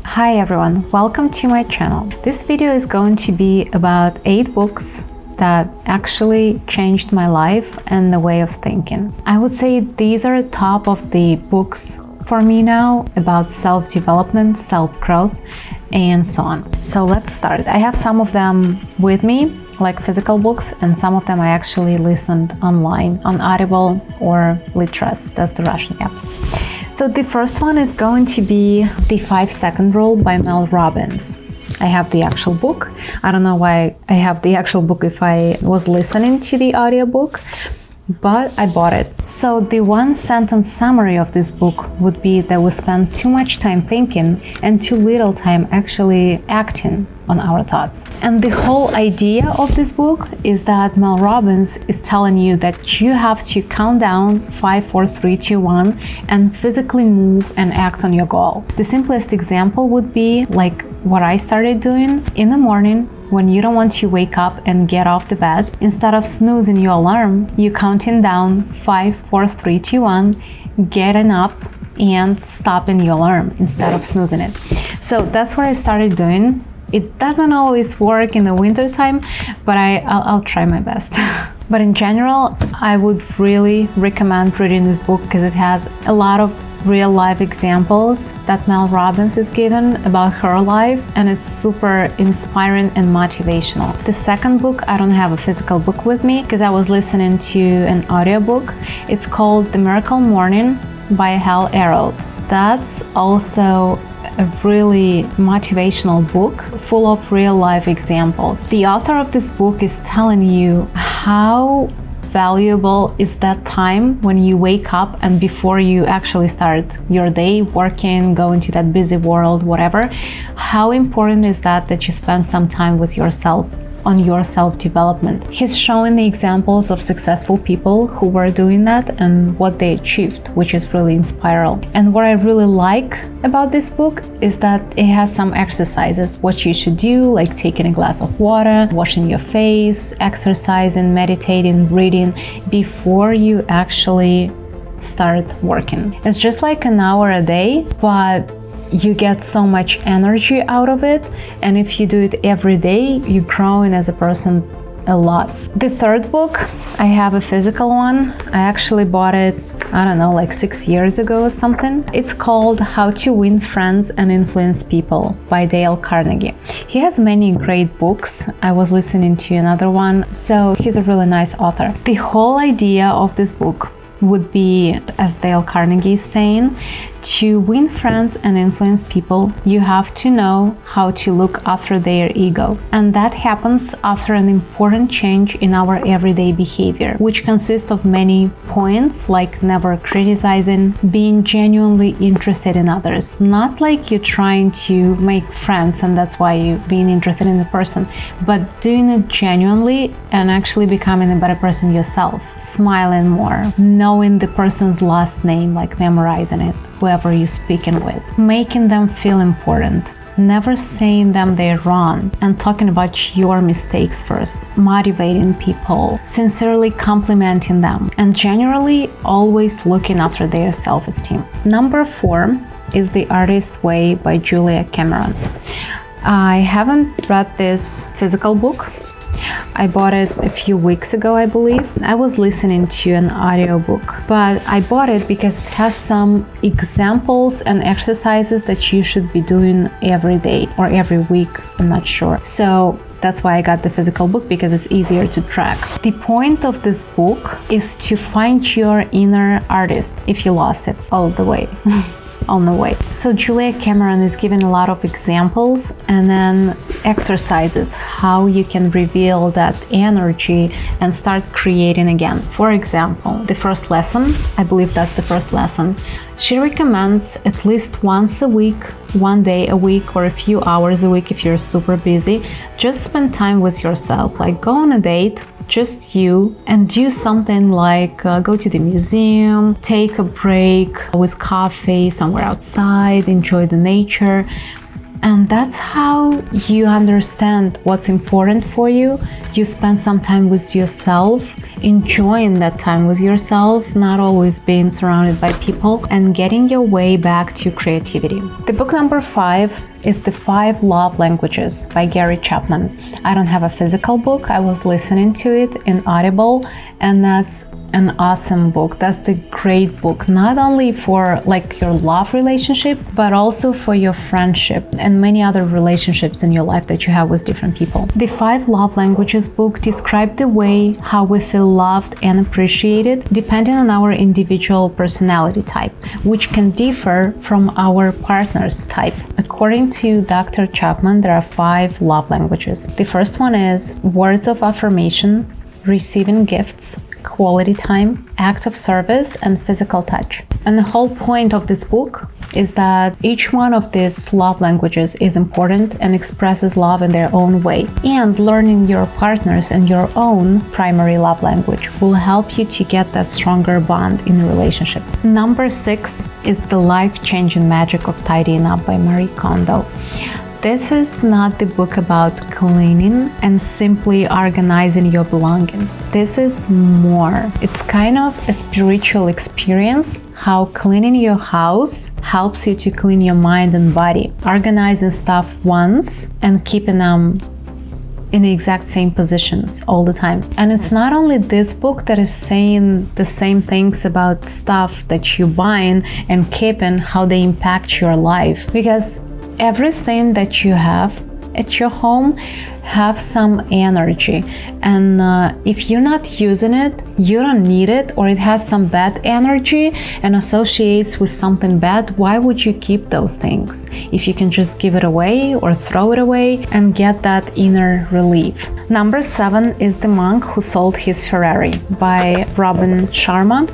Hi everyone, welcome to my channel. This video is going to be about 8 books that actually changed my life and the way of thinking. I would say these are top of the books for me now about self-development, self-growth, and so on. So let's start. I have some of them with me, like physical books, and some of them I actually listened online on Audible or Litras, that's the Russian app. So the first one is going to be The 5-Second Rule by Mel Robbins. I have the actual book. I don't know why I have the actual book if I was listening to the audiobook, but I bought it. So the one-sentence summary of this book would be that we spend too much time thinking and too little time actually acting on our thoughts. And the whole idea of this book is that Mel Robbins is telling you that you have to count down 5, 4, 3, 2, 1 and physically move and act on your goal. The simplest example would be like what I started doing in the morning. When you don't want to wake up and get off the bed, instead of snoozing your alarm, you counting down 5, 4, 3, 2, 1, getting up and stopping your alarm instead of snoozing it. So that's what I started doing. It doesn't always work in the winter time, but I'll try my best. But in general, I would really recommend reading this book because it has a lot of real life examples that Mel Robbins is given about her life, and it's super inspiring and motivational. The second book, I don't have a physical book with me because I was listening to an audiobook. It's called The Miracle Morning by Hal Elrod. That's also a really motivational book full of real life examples. The author of this book is telling you how valuable is that time when you wake up and before you actually start your day working, go into that busy world, whatever. How important is that you spend some time with yourself on your self-development. He's showing the examples of successful people who were doing that and what they achieved, which is really inspiring. And what I really like about this book is that it has some exercises, what you should do, like taking a glass of water, washing your face, exercising, meditating, reading, before you actually start working. It's just like an hour a day, but you get so much energy out of it, and if you do it every day, you're growing as a person a lot. The third book, I have a physical one. I actually bought it, I don't know, like 6 years ago or something. It's called How to Win Friends and Influence People by Dale Carnegie. He has many great books. I was listening to another one, so he's a really nice author. The whole idea of this book would be, as Dale Carnegie is saying, to win friends and influence people, you have to know how to look after their ego. And that happens after an important change in our everyday behavior, which consists of many points, like never criticizing, being genuinely interested in others. Not like you're trying to make friends and that's why you're being interested in the person, but doing it genuinely and actually becoming a better person yourself. Smiling more, knowing the person's last name, like memorizing it, whoever you're speaking with, making them feel important, never saying them they're wrong, and talking about your mistakes first, motivating people, sincerely complimenting them, and generally always looking after their self-esteem. Number 4 is The Artist's Way by Julia Cameron. I haven't read this physical book. I bought it a few weeks ago, I believe. I was listening to an audiobook, but I bought it because it has some examples and exercises that you should be doing every day or every week, I'm not sure. So that's why I got the physical book, because it's easier to track. The point of this book is to find your inner artist if you lost it all the way. On the way. So Julia Cameron is giving a lot of examples and then exercises how you can reveal that energy and start creating again. For example, the first lesson, I believe that's the first lesson, she recommends at least once a week, one day a week, or a few hours a week if you're super busy, just spend time with yourself, like go on a date, just you, and do something like go to the museum, take a break with coffee somewhere outside, enjoy the nature. And that's how you understand what's important for you. You spend some time with yourself, enjoying that time with yourself, not always being surrounded by people, and getting your way back to creativity. The book number 5 is The 5 Love Languages by Gary Chapman. I don't have a physical book. I was listening to it in Audible, and that's an awesome book. That's the great book, not only for like your love relationship, but also for your friendship and many other relationships in your life that you have with different people. The 5 Love Languages book describes the way how we feel loved and appreciated depending on our individual personality type, which can differ from our partner's type. According to Dr. Chapman, there are 5 love languages. The first one is words of affirmation, receiving gifts, quality time, act of service, and physical touch. And the whole point of this book is that each one of these love languages is important and expresses love in their own way. And learning your partner's and your own primary love language will help you to get that stronger bond in the relationship. Number 6 is The Life-Changing Magic of Tidying Up by Marie Kondo. This is not the book about cleaning and simply organizing your belongings. This is more. It's kind of a spiritual experience, how cleaning your house helps you to clean your mind and body. Organizing stuff once and keeping them in the exact same positions all the time. And it's not only this book that is saying the same things about stuff that you buying and keeping, how they impact your life, because everything that you have at your home have some energy, and if you're not using it, you don't need it, or it has some bad energy and associates with something bad, why would you keep those things if you can just give it away or throw it away and get that inner relief? Number 7 is The Monk Who Sold His Ferrari by Robin Sharma.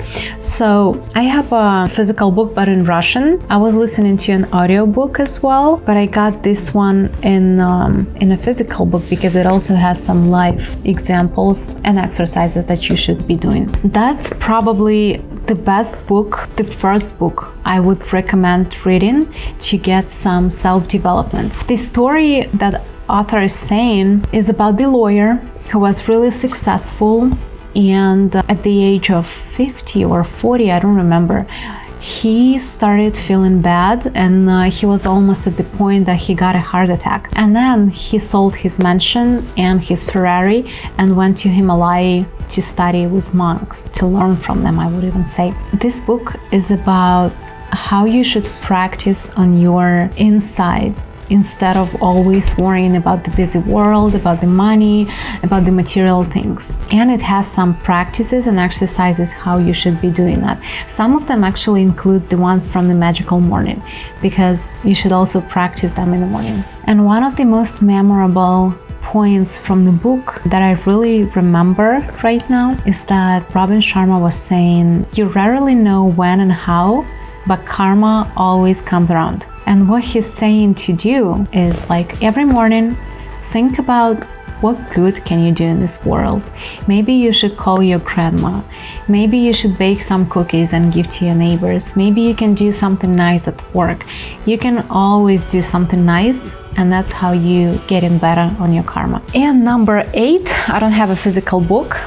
So I have a physical book, but in Russian. I was listening to an audiobook as well, but I got this one in a physical book because it also has some live examples and exercises that you should be doing. That's probably the best book, the first book I would recommend reading to get some self-development. The story that author is saying is about the lawyer who was really successful, and at the age of 50 or 40, I don't remember, he started feeling bad, and he was almost at the point that he got a heart attack. And then he sold his mansion and his Ferrari and went to Himalaya to study with monks, to learn from them, I would even say. This book is about how you should practice on your inside instead of always worrying about the busy world, about the money, about the material things. And it has some practices and exercises how you should be doing that. Some of them actually include the ones from the Magical Morning, because you should also practice them in the morning. And one of the most memorable points from the book that I really remember right now is that Robin Sharma was saying, you rarely know when and how, but karma always comes around. And what he's saying to do is, like, every morning, think about what good can you do in this world. Maybe you should call your grandma. Maybe you should bake some cookies and give to your neighbors. Maybe you can do something nice at work. You can always do something nice, and that's how you get in better on your karma. And number 8, I don't have a physical book.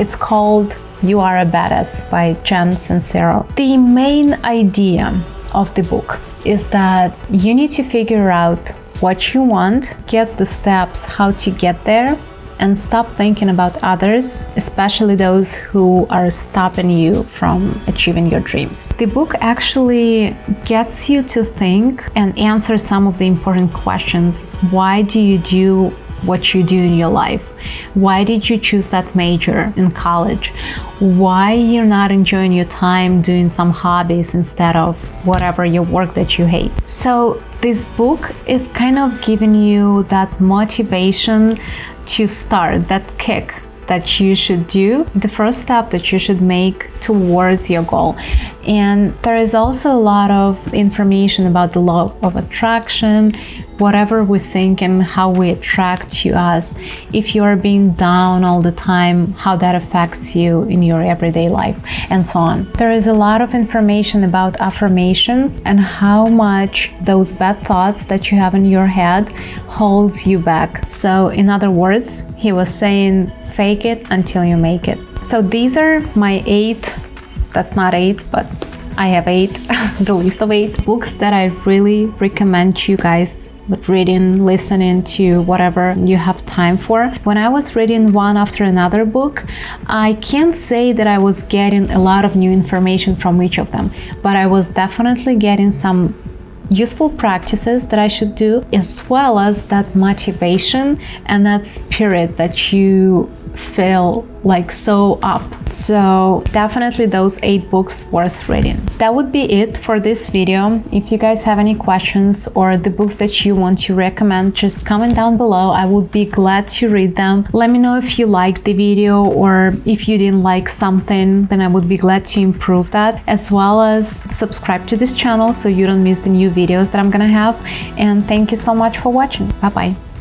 It's called You Are a Badass by Jen Sincero. The main idea of the book is that you need to figure out what you want, get the steps how to get there, and stop thinking about others, especially those who are stopping you from achieving your dreams. The book actually gets you to think and answer some of the important questions. Why do you do what you do in your life? Why did you choose that major in college? Why you're not enjoying your time doing some hobbies instead of whatever your work that you hate? So this book is kind of giving you that motivation to start, that kick that you should do, the first step that you should make towards your goal. And there is also a lot of information about the law of attraction, whatever we think and how we attract to us. If you are being down all the time, how that affects you in your everyday life, and so on. There is a lot of information about affirmations and how much those bad thoughts that you have in your head holds you back. So in other words, he was saying, fake it until you make it. So these are my 8, that's not 8, but I have 8, the list of 8 books that I really recommend you guys reading, listening to, whatever you have time for. When I was reading one after another book, I can't say that I was getting a lot of new information from each of them, but I was definitely getting some useful practices that I should do, as well as that motivation and that spirit that you feel like so up. So definitely those 8 books worth reading. That would be it for this video. If you guys have any questions or the books that you want to recommend, just comment down below. I would be glad to read them. Let me know if you liked the video, or if you didn't like something, then I would be glad to improve that, as well as subscribe to this channel so you don't miss the new videos that I'm gonna have. And thank you so much for watching. Bye bye.